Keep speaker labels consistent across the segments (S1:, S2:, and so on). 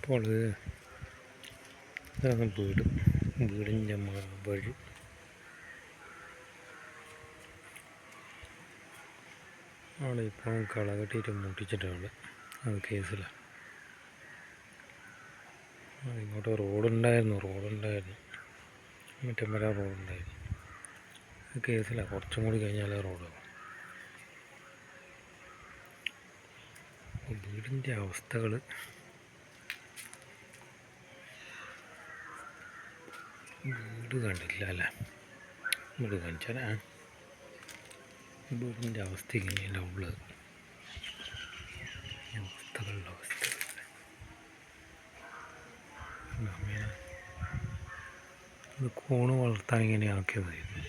S1: അപ്പോൾ ഇതാണ് വീടിൻ്റെ വഴി. അവിടെ ഇപ്പോൾ കള കെട്ടിയിട്ട് മുട്ടിച്ചിട്ടാണ്, അത് കേസിലാണ്. ഇങ്ങോട്ട് റോഡുണ്ടായിരുന്നു മുറ്റമ്പല റോഡുണ്ടായിരുന്നു, അത് കേസിലാണ്. കുറച്ചും കൂടി കഴിഞ്ഞാലേ റോഡാവും. വീടിൻ്റെ അവസ്ഥകൾ വീട് കണ്ടില്ല അല്ലേ? വീട് കാണിച്ചാൽ വീടിൻ്റെ അവസ്ഥ ഇങ്ങനെയല്ല ഉള്ളത്. അവസ്ഥകളുടെ അവസ്ഥകൾ ഇത് കൂണ് വളർത്താൻ ഇങ്ങനെ ആക്കിയതായിരുന്നു.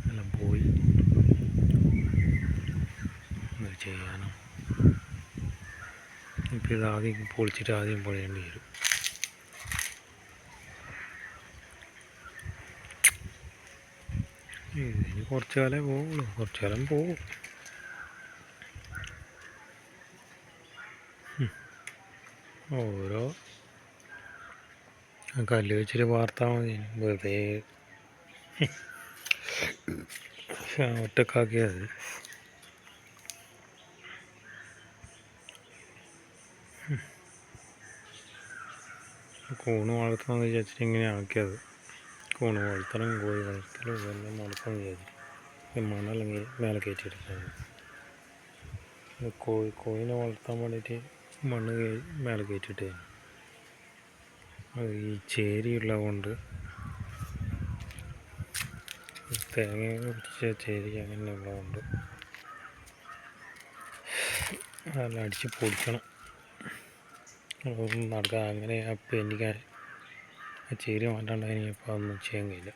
S1: എല്ലാം പോയി ചെയ്യാനോ. ഇപ്പം ഇത് ആദ്യം പൊളിച്ചിട്ട് ആദ്യം പണിയേണ്ടി വരും. ഇതിന് കുറച്ച് കാലം പോകുള്ളൂ, കുറച്ച് കാലം പോകും. ഓരോ കല്ല് വെച്ചിട്ട് വാർത്താൽ മതി, വെറുതെ ഒറ്റക്കാക്കിയത്. കൂണ് വളർത്തണമെന്ന് വിചാരിച്ചിട്ട് ഇങ്ങനെ ആക്കിയത്. കൂണ് വളർത്തലും കോഴി വളർത്തലും ഇതെല്ലാം വളർത്താൻ വിചാരിച്ചിട്ട് മണല്ലെങ്കിൽ മേലെ കയറ്റിയെടുക്കാൻ. കോഴിനെ വളർത്താൻ വേണ്ടിയിട്ട് മണ്ണ് മേലെ കയറ്റിയിട്ട് അത് ഈ ചേരിയുള്ളത് കൊണ്ട്, തേങ്ങ പിടിച്ച ചേരി അങ്ങനെ ഉള്ളതുകൊണ്ട് അതെല്ലാം അടിച്ച് പൊടിക്കണം. നടക്കാൻ അങ്ങനെ അപ്പം എനിക്ക് ആ ചേരി മാറ്റാണ്ട് കഴിഞ്ഞപ്പോൾ അതൊന്നും ചെയ്യാൻ കഴിയില്ല.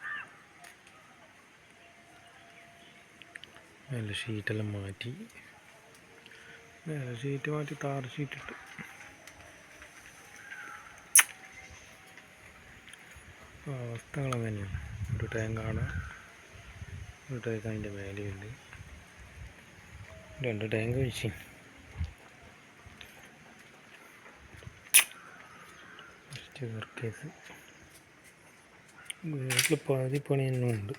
S1: നല്ല ഷീറ്റെല്ലാം മാറ്റി, ഷീറ്റ് മാറ്റി താറ് ഷീറ്റിട്ട്. അവസ്ഥകൾ അങ്ങനെയാണ്. ഒരു ടാങ്കാണ്, ഒരു ടാങ്ക് അതിൻ്റെ മേലെയുണ്ട്, 2 ടാങ്ക് വെച്ച്. കേസ് വീട്ടിൽ പാതി പണി തന്നെ ഉണ്ട്.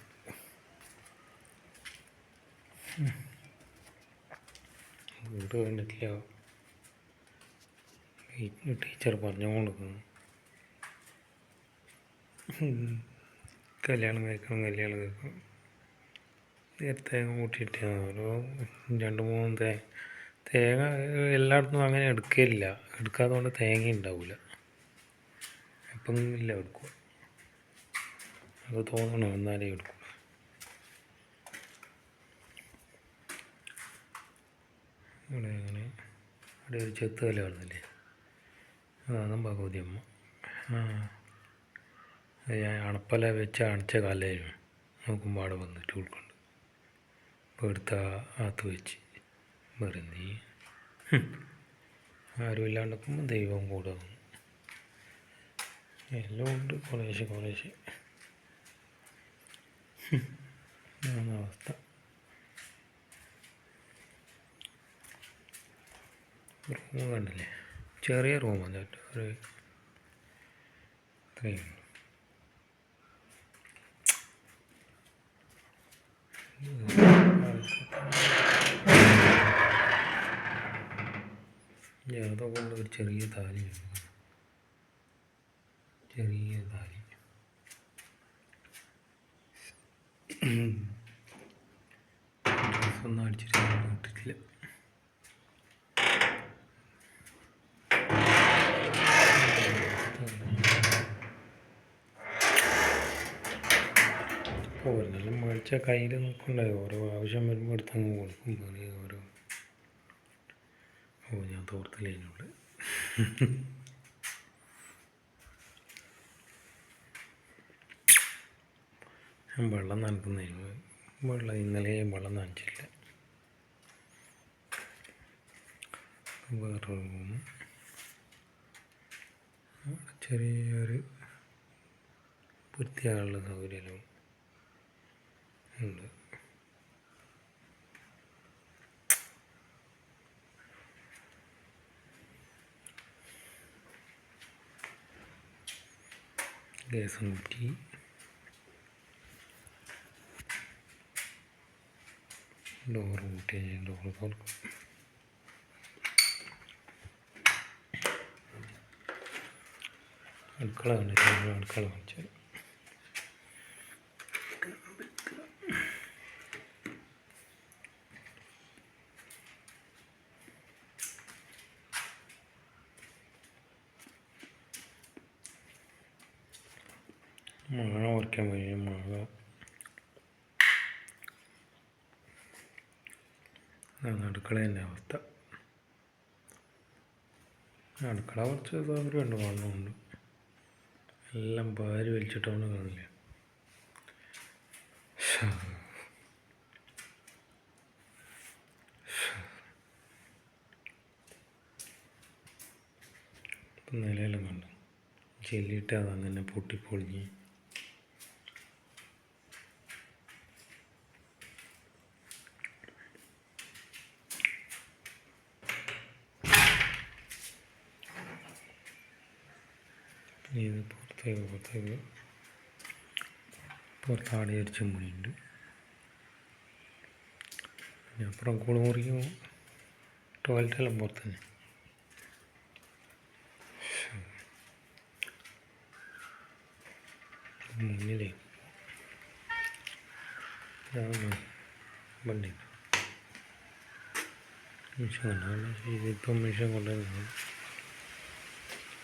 S1: വീട് കണ്ടിട്ടില്ല, ടീച്ചർ പറഞ്ഞു കൊടുക്കുന്നു കല്യാണം കഴിക്കണം. തേങ്ങ കൂട്ടിയിട്ട് ഓരോ 2-3 തേങ്ങ എല്ലായിടത്തും അങ്ങനെ എടുക്കാതെ കൊണ്ട് തേങ്ങ ഉണ്ടാവില്ല. എപ്പം ഇല്ല എടുക്കുക, അത് തോന്നണം, എന്നാലേ എടുക്കും. അവിടെ ഒരു ചെത്ത് കല കാണുന്നില്ലേ, അതാണ് ഭഗവതി അമ്മ. ഞാൻ അണപ്പല വെച്ച് അണച്ച കാലായിരുന്നു. നോക്കുമ്പോൾ അവിടെ വന്നിട്ട് ഉൾക്കൊണ്ട് ഇപ്പോൾ എടുത്ത അകത്ത് വെച്ച് വെറുതെ ആരും ഇല്ലാണ്ടൊക്കുമ്പോൾ ദൈവം കൂടെ വന്നു. എല്ലാം ഉണ്ട് കുറേശ്ശെ. അതാണ് അവസ്ഥ. റൂം കണ്ടില്ലേ, ചെറിയ റൂമാണ് കേട്ടോ, ഒരു ഇത്രയും. അതൊക്കെ കൊണ്ട് ഒരു ചെറിയ താലി ഡ്രസ്സൊന്നും അടിച്ചിട്ട് ഇട്ടിട്ടില്ല. ഓരോന്നെല്ലാം മേടിച്ചാൽ കയ്യിൽ നോക്കണ്ടായി, ഓരോ ആവശ്യം വരുമ്പോൾ എടുത്തങ്ങ് കൊടുക്കും. ഞാൻ തോർത്തില്ലേനുണ്ട്. ഞാൻ വെള്ളം നനക്കുന്നതിന് ഇന്നലെ വെള്ളം നനച്ചില്ല. വേറെ റൂം, ചെറിയൊരു വൃത്തിയാകാനുള്ള സൗകര്യമെല്ലാം ഉണ്ട്. ഗ്യാസും കുറ്റി, ഡോറ് കൂട്ടി, ഡോറ് തുറക്കും. അടുക്കള കണ്ടിട്ട് അടുക്കള വെച്ച് മാങ്ങ പറിക്കാൻ പോയി. മാങ്ങ അടുക്കളേൻ്റെ അവസ്ഥ. അടുക്കള കുറച്ച് സൗകര്യമുണ്ട്, വെള്ളമുണ്ട്, എല്ലാം ഭാര്യ വലിച്ചിട്ടാണ് കാണില്ല. ഇപ്പം നിലയെല്ലാം കണ്ടു ചെല്ലിയിട്ട് അതങ്ങനെ പൊട്ടിപ്പൊളിഞ്ഞ്. ഇത് പുറത്താടി ഒരു ചെമ്മണിയുണ്ട്. പിന്നെ അപ്പുറം കുളിമുറിയും ടോയ്ലറ്റെല്ലാം പുറത്ത് തന്നെ. മുന്നിലേ വണ്ടി മിഷൻ കൊണ്ടാണ്. ഇതിപ്പം മിഷൻ കൊണ്ടുവരുന്നത്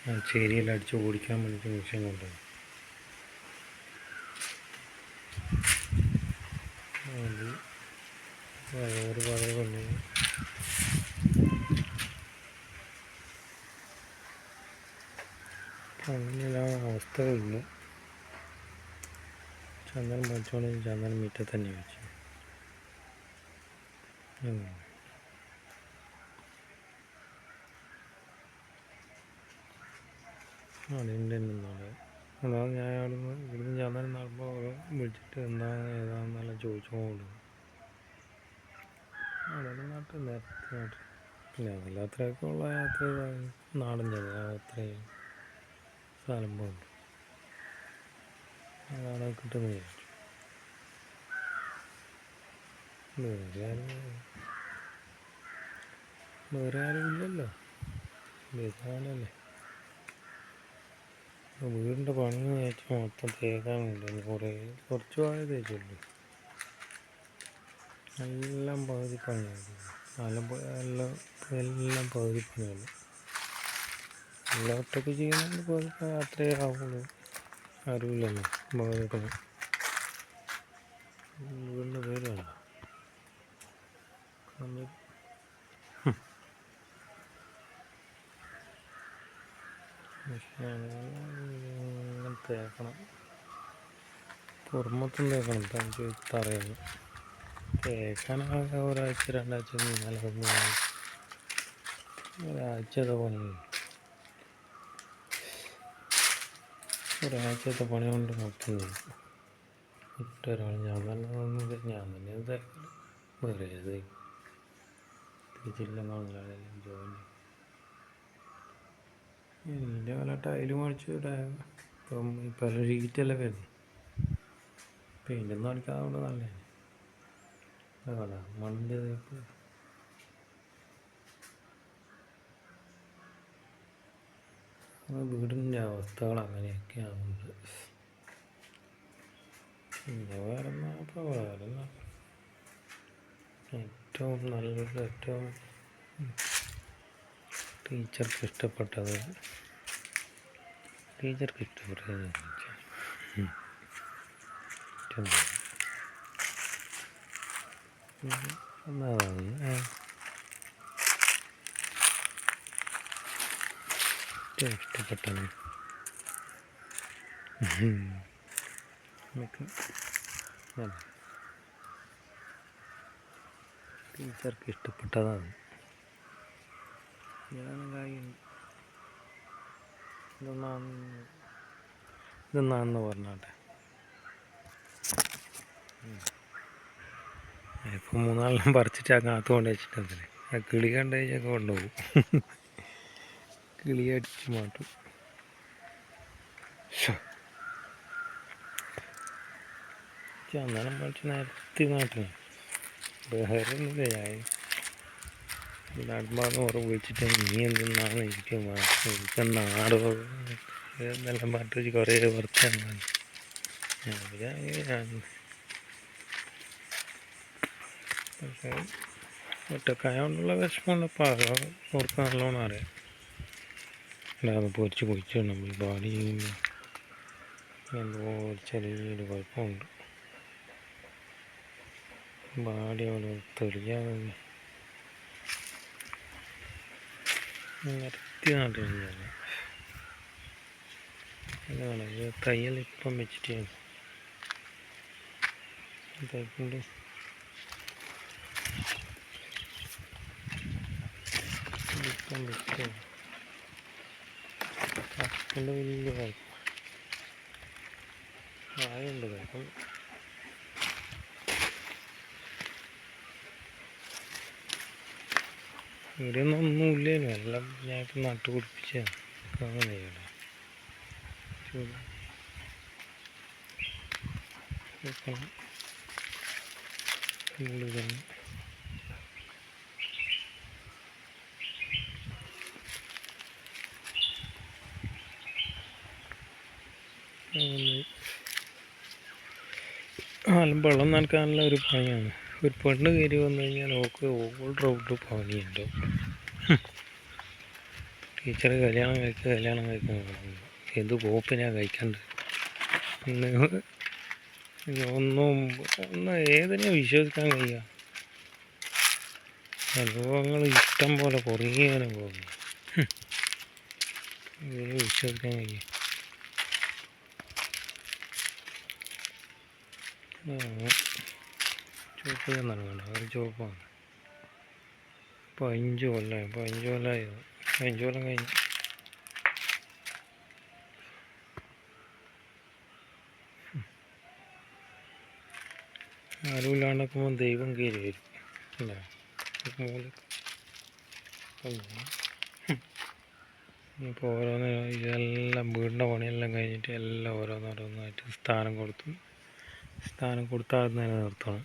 S1: ആ ചേരിയെല്ലാം അടിച്ച് ഓടിക്കാൻ വേണ്ടിയിട്ട് മിഷൻ കൊണ്ടുവന്നു. അത് ഒരു പഴയ കൊണ്ട് അങ്ങനെ അവസ്ഥ കഴിഞ്ഞു. ചന്ദനം പറിച്ചോണ്ട് ചന്ദനം മുറ്റത്ത് തന്നെ വെച്ചു. അതിൻ്റെ നാളെ അതാണ് ഞാൻ ഇവിടുന്ന് ചന്ദനം നടമ്പോൾ വിളിച്ചിട്ട് എന്താണ് ഏതാണെന്നെല്ലാം ചോദിച്ചോണ്ട് അവിടെ നാട്ടിൽ നേരത്തെ പിന്നെ അതല്ല അത്രയൊക്കെ ഉള്ള യാത്ര നാടൻ ചന്ദനം അത്രയും സ്ഥലം പോകുന്നു. അതാണ് കിട്ടുന്നത് വിചാരിച്ചു. വേറെ ആരും ഇല്ലല്ലോ, ബിസാനല്ലേ. വീടിൻ്റെ പണി തേച്ച് മൊത്തം തേക്കാനുണ്ട്. കുറച്ച് ഭാഗം തേച്ചുള്ളൂ, എല്ലാം പകുതി പണിയാണ്. എല്ലാം പകുതി പണിയാണ്. എല്ലാം ഒറ്റയ്ക്ക് ചെയ്യുന്നത് പകുതി അത്രയേ ആവുള്ളൂ. അറിയില്ലല്ലോ പകുതി പണി. വീടിൻ്റെ പേരാണ് തേക്കണം. പുറമൊത്തും തേക്കണം, തറയാണ് തേക്കാനൊക്കെ ഒരാഴ്ച 2 ആഴ്ച മൂന്നാലൊക്കെ ഒരാഴ്ചത്തെ പണി. ഒരാഴ്ചത്തെ പണി കൊണ്ട് മൊത്തം ഒരാൾ ഞാൻ തന്നെ തേക്കല്. വേറെ ഏത് തിരിച്ചില്ലെന്നാണെങ്കിലും ജോയിൻ ഇതിൻ്റെ വല്ല ടൈല് മേടിച്ച് ഇപ്പം പല ഷീറ്റെല്ലാം വരുന്നു. പെയിൻ്റൊന്നും അടിക്കാതെ നല്ലതാണ്. അതല്ല മണ്ണിൻ്റെ തേപ്പ് വീടിൻ്റെ അവസ്ഥകൾ അങ്ങനെയൊക്കെയാണുണ്ട്. പിന്നെ വേറെ ഏറ്റവും നല്ലത് ഏറ്റവും ടീച്ചർക്ക് ഇഷ്ടപ്പെട്ടത് ഇഷ്ടപ്പെട്ടത് ടീച്ചർക്ക് ഇഷ്ടപ്പെട്ടതാണ്. ഇതൊന്നാന്ന് പറഞ്ഞാട്ടെ. ഇപ്പം 3-4 പറിച്ചിട്ട് ആ കാത്തു കൊണ്ട് വെച്ചിട്ടുണ്ടല്ലേ. ആ കിളി കണ്ടു കഴിഞ്ഞാൽ കൊണ്ടുപോകും. കിളി അടിച്ച് മാറ്റും. അന്നേരം പഠിച്ച് നിരത്തി നാട്ടിന് ബഹറൊന്നുമില്ല. ഞാൻ നാട്ടിൻഭാഗം ഓരോ വിളിച്ചിട്ട് നീ എന്തെന്നാണ് എനിക്ക് നാട് എന്നെല്ലാം പറഞ്ഞിട്ട് കുറേ വർത്താണ്. പക്ഷേ ഒറ്റക്കായോണ്ടുള്ള വിഷമമുള്ളപ്പോൾ അവർക്ക് നല്ലോണം അറിയാം. അല്ലാതെ പൊരിച്ച് പൊരിച്ച് നമ്മൾ ബാഡി ചെയ്യുമ്പോൾ എന്തോ ചെറിയൊരു കുഴപ്പമുണ്ട്. ബാഡി അവിടെ തെളിയാതെ നിരത്തി നാട്ടിലാണ്. അതാണ് തയ്യൽ ഇപ്പം വെച്ചിട്ട് തയ്ക്കൊണ്ട് ഇപ്പം വെച്ചിട്ട് കപ്പൻ്റെ വലിയ കുഴപ്പം ആയുണ്ട്. കുഴപ്പം ഇവിടെയൊന്നും ഒന്നുമില്ലേനു. എല്ലാം ഞാൻ ഇപ്പം നട്ടു പിടിപ്പിച്ചാണ്. അങ്ങനെ കൂടുതൽ വെള്ളം നനക്കാനുള്ള ഒരു പണിയാണ്. ഒരു പെണ്ണ് കയറി വന്നു കഴിഞ്ഞാൽ ഓൾ റൗണ്ട് പണിയുണ്ട്. ടീച്ചർ കല്യാണം കഴിക്കാൻ എന്ത് കോപ്പിനാ കഴിക്കണ്ടത്? ഒന്നും ഏതിനെ വിശ്വസിക്കാൻ കഴിയുക? അനുഭവങ്ങൾ ഇഷ്ടം പോലെ കുറേ അനുഭവങ്ങൾ ഇതിനെ വിശ്വസിക്കാൻ കഴിയുക? ചുവപ്പ് നടക്കണ്ട, ഒരു ചുവപ്പാണ്. 5 കൊല്ലമായി 5 കൊല്ലം കഴിഞ്ഞു. ആരുമില്ലാണ്ടൊക്കുമ്പോൾ ദൈവം കയറി വരും. അല്ലേ? ഇപ്പോൾ ഓരോന്ന് ഇതെല്ലാം വീടിൻ്റെ പണിയെല്ലാം കഴിഞ്ഞിട്ട് എല്ലാം ഓരോന്നോരോന്നായിട്ട് സ്ഥാനം കൊടുത്താൽ തന്നെ നിർത്തണം.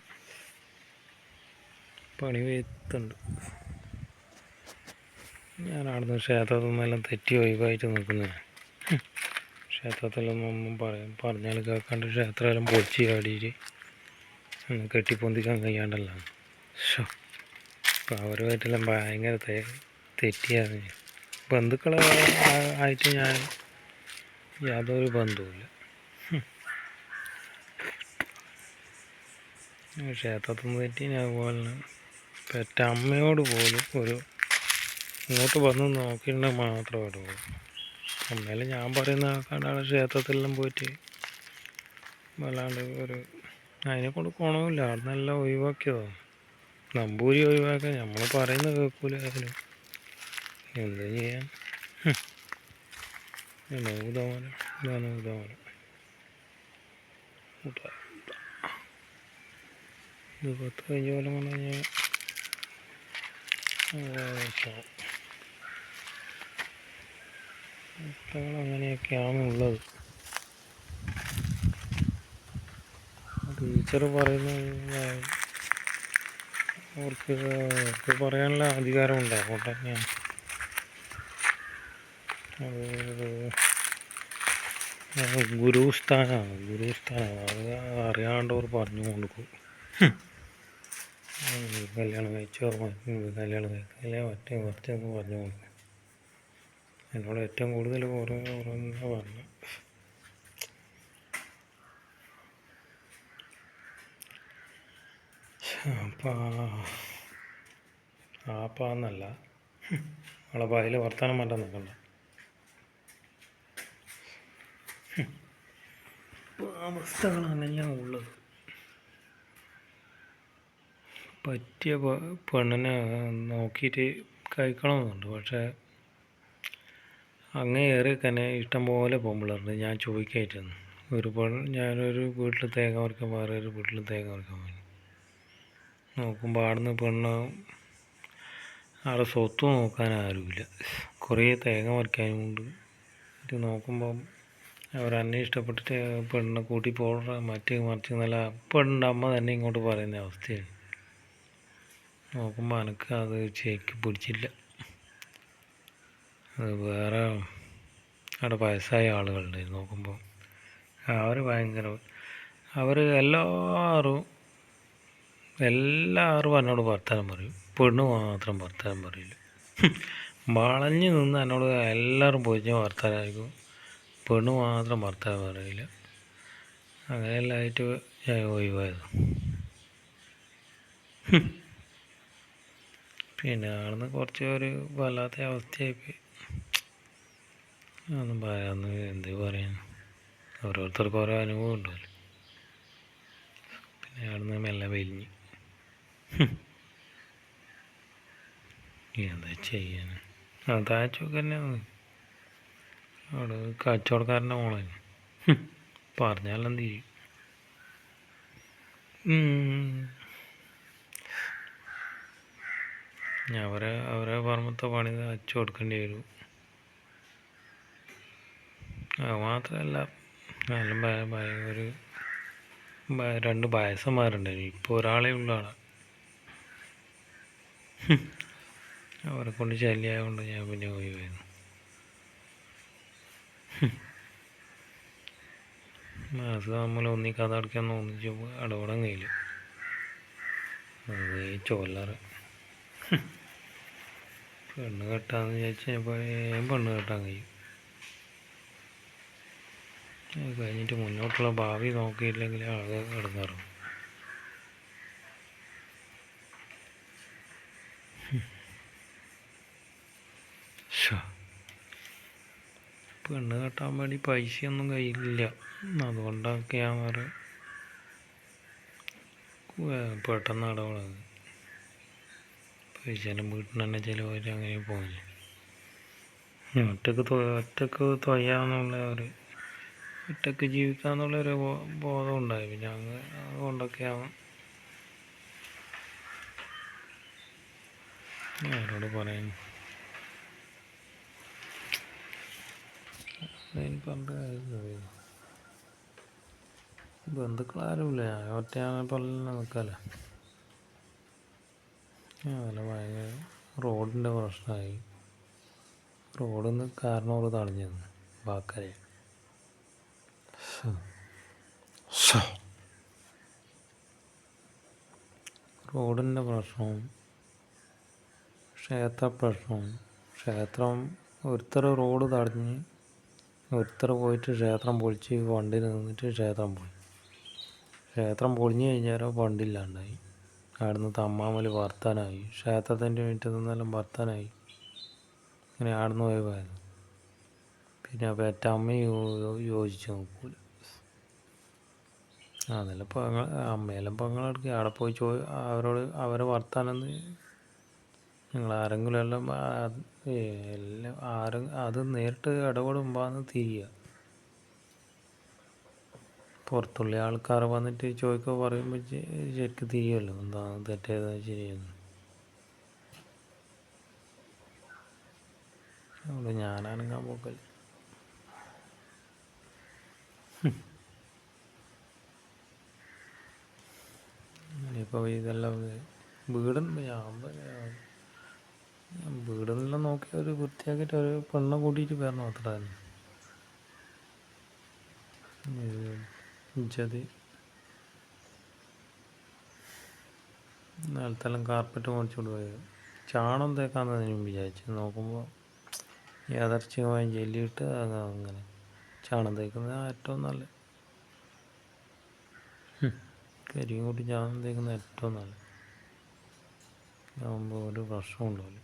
S1: പണി വരുത്തുണ്ട്. ഞാൻ അവിടുന്ന് ക്ഷേത്രത്തിൽ നിന്നെല്ലാം തെറ്റി ഒഴിവായിട്ട് നിൽക്കുന്നതാണ്. ക്ഷേത്രത്തിലൊന്നും പറഞ്ഞാൽ കേൾക്കാണ്ട് ക്ഷേത്രമെല്ലാം പൊളിച്ച് ചാടിയിട്ട് കെട്ടിപ്പൊന്തിക്കാൻ കഴിയാണ്ടല്ല. അപ്പോൾ അവരുമായിട്ടെല്ലാം ഭയങ്കര തെറ്റിയാണ്. ബന്ധുക്കളെ ആയിട്ട് ഞാൻ യാതൊരു ബന്ധവുമില്ല. ക്ഷേത്രത്തിൽ നിന്ന് തെറ്റി അതുപോലെ പെറ്റ അമ്മയോട് പോലും ഇങ്ങോട്ട് വന്ന് നോക്കിയിട്ടുണ്ടെങ്കിൽ മാത്രമേ വരുള്ളൂ. അമ്മേലും ഞാൻ പറയുന്ന ആൾക്കാരാണ് ക്ഷേത്രത്തിലെല്ലാം പോയിട്ട് വല്ലാണ്ട് അതിനെക്കൊണ്ട് ഗുണമില്ല. അവിടെ നിന്നെല്ലാം ഒഴിവാക്കിയതോ. നമ്പൂരി ഒഴിവാക്കാൻ നമ്മൾ പറയുന്നത് കേൾക്കൂല. അതിനും എന്ത് ചെയ്യാൻ? ഊതമരം ഇതാണ് ഊതമരം. ഇത് 10-15 കൊല്ലം കൊണ്ട് കഴിഞ്ഞാൽ അങ്ങനെയൊക്കെയാണ് ഉള്ളത്. ടീച്ചർ പറയുന്നത് അവർക്ക് പറയാനുള്ള അധികാരമുണ്ട്. അതുകൊണ്ട് തന്നെയാണ് ഗുരുസ്ഥാനമാണ്. അത് അറിയാണ്ടവർ പറഞ്ഞു കൊടുക്കും. കല്യാണം കഴിച്ചോ, കല്യാണം കഴിക്കില്ല, മറ്റേന്ന് പറഞ്ഞു കൊടുക്കും. എന്നോട് ഏറ്റവും കൂടുതൽ ഓരോന്ന് പറഞ്ഞു. ആപ്പാന്നല്ല, അവളെ പായൽ വർത്താനം മാറ്റാൻ നിൽക്കണ്ട. അവസ്ഥകളാണ് ഞാൻ ഉള്ളത്. പറ്റിയ പെണ്ണിനെ നോക്കിയിട്ട് കഴിക്കണമെന്നുണ്ട്. പക്ഷേ അങ്ങേറെ തന്നെ ഇഷ്ടംപോലെ പെമ്പിളറുണ്ട്. ഞാൻ ചോദിക്കായിട്ടാണ് ഞാനൊരു വീട്ടിൽ തേങ്ങ പറിക്കാൻ വേറെ ഒരു വീട്ടിൽ തേങ്ങ പറിക്കാൻ പോയി നോക്കുമ്പോൾ അവിടുന്ന് പെണ്ണ് അവിടെ സ്വത്ത് നോക്കാൻ ആരുമില്ല. കുറേ തേങ്ങ പറിക്കാനും കൊണ്ട് ഇത് നോക്കുമ്പം അവരെന്നെ ഇഷ്ടപ്പെട്ടിട്ട് പെണ്ണിനെ കൂട്ടി പോടുക മറ്റ് മറിച്ച് നല്ല പെണ്ണിൻ്റെ അമ്മ തന്നെ ഇങ്ങോട്ട് പറയുന്ന അവസ്ഥയാണ്. നോക്കുമ്പോൾ എനിക്ക് അത് ശരിക്ക് പിടിച്ചില്ല. അത് വേറെ അവിടെ വയസ്സായ ആളുകളുണ്ടായിരുന്നു. നോക്കുമ്പോൾ അവർ ഭയങ്കര എല്ലാവരും എന്നോട് വർത്തമാനം പറയും, പെണ്ണ് മാത്രം വർത്തമാനം പറയില്ല. വളഞ്ഞ് നിന്ന് എന്നോട് എല്ലാവരും പോയി വർത്തമാനമായിരിക്കും, പെണ്ണ് മാത്രം വർത്തമാനം പറയില്ല. അങ്ങനെയെല്ലാമായിട്ട് ഞാൻ ഒഴിവായത്. പിന്നെ ആണെന്ന് കുറച്ച് ഒരു വല്ലാത്ത അവസ്ഥയായിപ്പോയി. ഒന്നും പറയാന്ന് എന്ത് പറയാൻ, ഓരോരുത്തർക്ക് ഓരോ അനുഭവം ഉണ്ടല്ലോ. പിന്നെ അവിടുന്ന് മെല്ലെ വലിഞ്ഞ് എന്താ ചെയ്യാൻ. താഴ്ചയൊക്കെ തന്നെയാണ്. അവിടെ കച്ചവടക്കാരൻ്റെ മോളെ പറഞ്ഞാലും തീരും. അവരെ പറമ്പത്തെ പണി അച്ചു കൊടുക്കേണ്ടി വരും. അത് മാത്രമല്ല നല്ല ഒരു 2 വയസ്സന്മാരുണ്ടായിരുന്നു. ഇപ്പോൾ ഒരാളേ ഉള്ള ആളാണ്. അവരെ കൊണ്ട് ശല്യമായതുകൊണ്ട് ഞാൻ പിന്നെ ഒഴിവായിരുന്നു. മാസം നമ്മൾ കഥ അടയ്ക്കാൻ ഒന്നിച്ച് ഇടപെടാൻ കഴിയില്ല. അത് ചോല്ലാറ് പെണ്ണ് കെട്ടാന്ന് വിചാരിച്ചപ്പോൾ പെണ്ണ് കെട്ടാൻ കഴിയും. അത് കഴിഞ്ഞിട്ട് മുന്നോട്ടുള്ള ഭാവി നോക്കിയില്ലെങ്കിൽ ആകെ കിടന്നിറങ്ങും. പെണ്ണ് കെട്ടാൻ വേണ്ടി പൈസയൊന്നും കയ്യിലില്ല. അതുകൊണ്ടൊക്കെ ഞാൻ പെട്ടെന്ന് ഇടപെടുന്നത്. പൈസയെല്ലാം വീട്ടിൽ തന്നെ ചിലവായിട്ട് അങ്ങനെ പോകില്ല. ഒറ്റക്ക് തൊയ്യാന്നുള്ള ഒറ്റക്ക് ജീവിക്കാന്നുള്ളൊരു ബോധം ഉണ്ടായി. പിന്നെ അതുകൊണ്ടൊക്കെയാണ് ആരോട് പറയാൻ. പറഞ്ഞിട്ട് ബന്ധുക്കളാരുമില്ല, ഞാൻ ഒറ്റയാളെ പോലെ നിൽക്കാമല്ലോ. അതല്ല ഭയങ്കര റോഡിൻ്റെ പ്രശ്നമായി. റോഡിൽ നിന്ന് കാരണവർ തടഞ്ഞു തന്നു വാക്കരെ. റോഡിൻ്റെ പ്രശ്നവും ക്ഷേത്ര പ്രശ്നവും. ക്ഷേത്രം ഒരുത്തർ റോഡ് തടഞ്ഞ് ഒരുത്തർ പോയിട്ട് ക്ഷേത്രം പൊളിച്ച് വണ്ടി നിന്നിട്ട് ക്ഷേത്രം പോയി. ക്ഷേത്രം പൊളിഞ്ഞു കഴിഞ്ഞാൽ വണ്ടിയില്ലാണ്ടായി. അവിടുന്ന് തമ്മാമൽ വർത്താനായി, ക്ഷേത്രത്തിൻ്റെ വീട്ടിൽ നിന്നെല്ലാം വർത്താനായി. ഇങ്ങനെ അവിടുന്ന് പോയതായിരുന്നു. പിന്നെ പെറ്റമ്മയും യോജിച്ച് നോക്കൂല. അതെല്ലാം അമ്മയെല്ലാം പെങ്ങളെടുക്കുക അവിടെ പോയി അവരെ വർത്താനം നിങ്ങൾ ആരെങ്കിലും എല്ലാം അത് നേരിട്ട് ഇടപെടുമ്പോഴാണ് തിരിയുക. പുറത്തുള്ള ആൾക്കാർ വന്നിട്ട് ചോദിക്കുക പറയുമ്പോൾ ശരിക്കും തിരിയുമല്ലോ എന്താണ് തെറ്റേതാ ശരിയെന്ന്. അതുകൊണ്ട് ഞാനനങ്ങാൻ പോക്കല്ല. ഇപ്പോൾ ഇതെല്ലാം വീടെല്ലാം നോക്കി ഒരു വൃത്തിയാക്കിയിട്ട് ഒരു പെണ്ണെ കൂട്ടിയിട്ട് വരണം, അത്ര തന്നെ. നിലത്തെല്ലാം കാർപ്പറ്റ് മേടിച്ചോണ്ട് പോയത് ചാണം തേക്കാന്ന് ഞാൻ വിചാരിച്ചു. നോക്കുമ്പോൾ യാദർച്ഛികമായി ജെല്ലിയിട്ട് അങ്ങനെ ചാണം തേക്കുന്നത് ഏറ്റവും നല്ല. കരിയും കൂട്ടി ചാണം തേക്കുന്നത് ഏറ്റവും നല്ല. ആകുമ്പോൾ ഒരു പ്രശ്നം ഉണ്ടാവില്ല.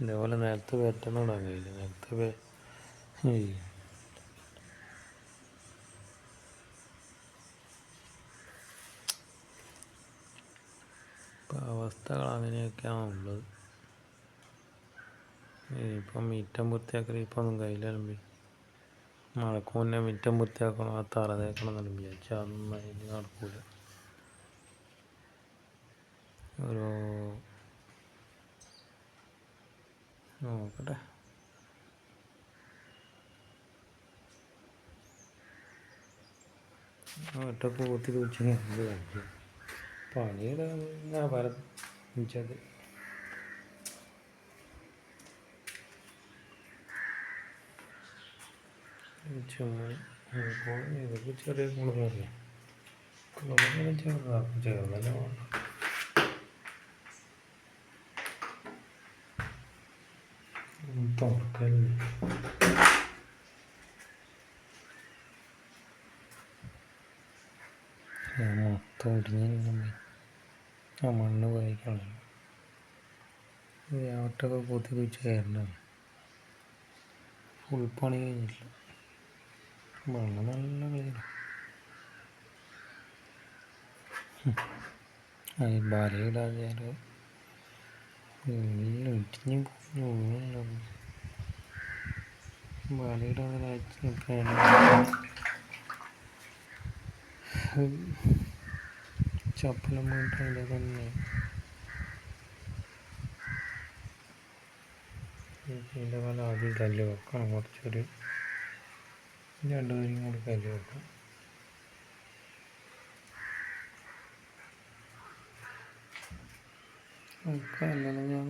S1: ഇതേപോലെ നിലത്ത് വെറ്റന്നിടാൻ കഴിയില്ല. നിലത്ത് ഇപ്പം അവസ്ഥകൾ അങ്ങനെയൊക്കെയാണ് ഉള്ളത്. ഇപ്പം മിറ്റം വൃത്തിയാക്കൽ ഇപ്പം ഒന്നും കയ്യിലെല്ലാം മഴക്ക് മുന്നേ മിറ്റം വൃത്തിയാക്കണം, ആ തറ തേക്കണം എന്നെല്ലാം വിചാരിച്ചാൽ അതൊന്നും അതിന് നടക്കൂല. ഒരു നോക്കട്ടെ. ഒറ്റക്ക് കൂത്തി കുടിച്ച് എന്ത് കളിക്കും പണിയുടെ ഇങ്ങനെ വരച്ചത് ഇതൊക്കെ ചെറിയ കുളമല്ലേ കുളമങ്ങനെ ചെറുതാക്കും ചെറുതല്ല വേണ്ട തുറക്കല്ലേ മൊത്തം ഇടിഞ്ഞ ആ മണ്ണ് പോയിക്കളയും ഒറ്റൊക്കെ കൊത്തി കുഴിച്ച് കയറേണ്ടതാണ് ഫുൾ പണി കഴിഞ്ഞിട്ടില്ല മണ്ണ് നല്ല കളിയില്ല അത് ബലയിടാതെ ഇടിഞ്ഞ് പോകുന്നു ബലയിടാതെ അയച്ച് നിൽക്കാൻ ചപ്പലം പോയിട്ട് അതിൻ്റെ തന്നെ ഇതിൻ്റെ കാലം ആദ്യം കല്ല് വെക്കണം കുറച്ചൊരു 2 വരിയും കൂടി കല്ല് വെക്കണം കല്ലല്ല ഞാൻ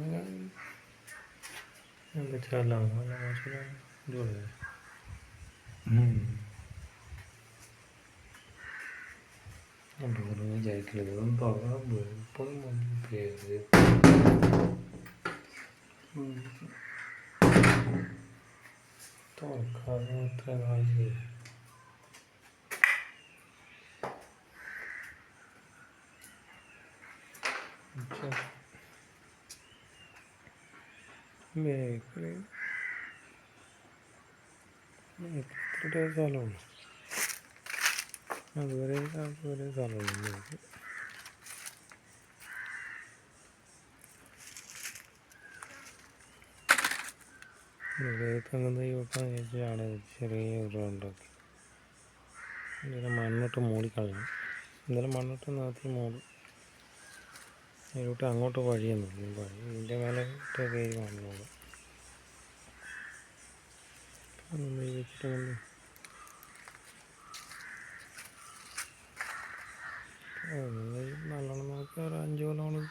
S1: എന്താ വെച്ചാലാണ് നല്ല മോശം ഇതുള്ളത് വെറുതെ വിചാരിക്കില്ല ഇതൊന്നും തുറക്കാൻ വെളുപ്പം പേര് തുറക്കാതെ എത്ര കാര്യം ബേക്കറി എത്ര സ്ഥലമുള്ളൂ അതുവരെ സ്ഥലമുള്ളൂ തെങ്ങും തൈ വെക്കാൻ വിചാരിച്ചാണ് ചെറിയ ഉണ്ടാക്കി ഇന്നലെ മണ്ണിട്ട് മൂടിക്കളഞ്ഞു ഇന്നലെ മണ്ണിട്ട് നാത്തി മൂടി അതിലോട്ട് അങ്ങോട്ട് വഴിയൊന്നും വഴി ഇതിൻ്റെ മേലെ കയറി മണ്ണോട് വെച്ചിട്ട് നല്ലോണം നോക്കി ഒരു 5 കൊല്ലം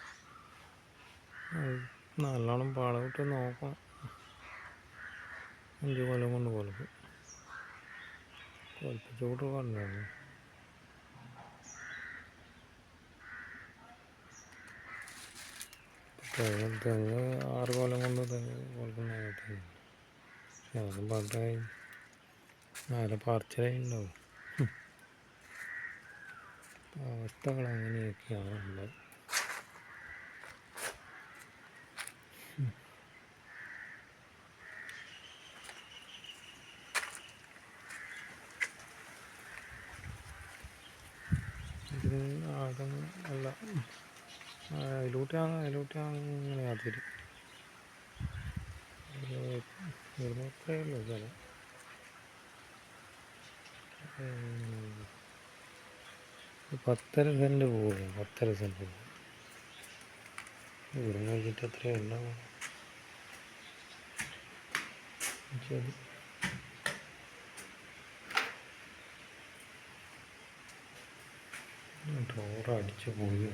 S1: നല്ലോണം പാടവിട്ട് നോക്കണം 5 കൊല്ലം കൊണ്ട് കൊലക്കും കൊലപ്പിച്ചോട്ട് കണ്ടാണ് തെങ്ങ് 6 കൊല്ലം കൊണ്ട് തെങ്ങ് കൊലക്കുന്ന പക്ഷെ അതൊന്നും പണ്ടായി നല്ല പറച്ചിലായി ഉണ്ടാവും അവസ്ഥകൾ അങ്ങനെയൊക്കെയാണ് ഉള്ളത് ഇത് അല്ല അതിലൂട്ടാണ് ഇങ്ങനെ അതിര് ഇത്രയേ ഉള്ളൂ സ്ഥലം 10.5 സെൻറ്റ് പോകും 10.5 സെൻറ്റ് പോകും ഇവിടെ നോക്കിയിട്ട് എത്രയും ഉണ്ടാവും ശരി ഡോറടിച്ച് പോയി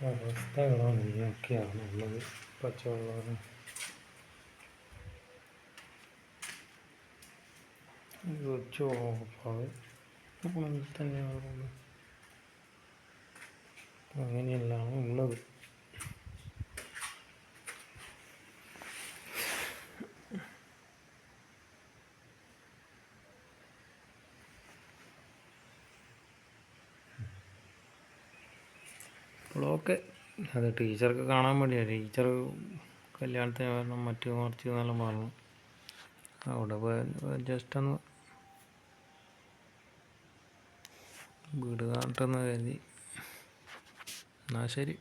S1: അവസ്ഥകളാണ് ഇങ്ങനെയൊക്കെയാണ് ഉള്ളത് പച്ചവെള്ളം സ്വിച്ച് ഓഫാണ് തന്നെയാണ് അങ്ങനെയെല്ലാം ഉള്ളത് അപ്പോഴൊക്കെ അത് ടീച്ചർക്ക് കാണാൻ വേണ്ടിയാണ് ടീച്ചർ കല്യാണത്തിന് കാരണം മറിച്ച് എന്നെല്ലാം പറഞ്ഞു അവിടെ ജസ്റ്റ് ഒന്ന് വീട് കാണട്ടെന്ന് കരുതി എന്നാൽ ശരി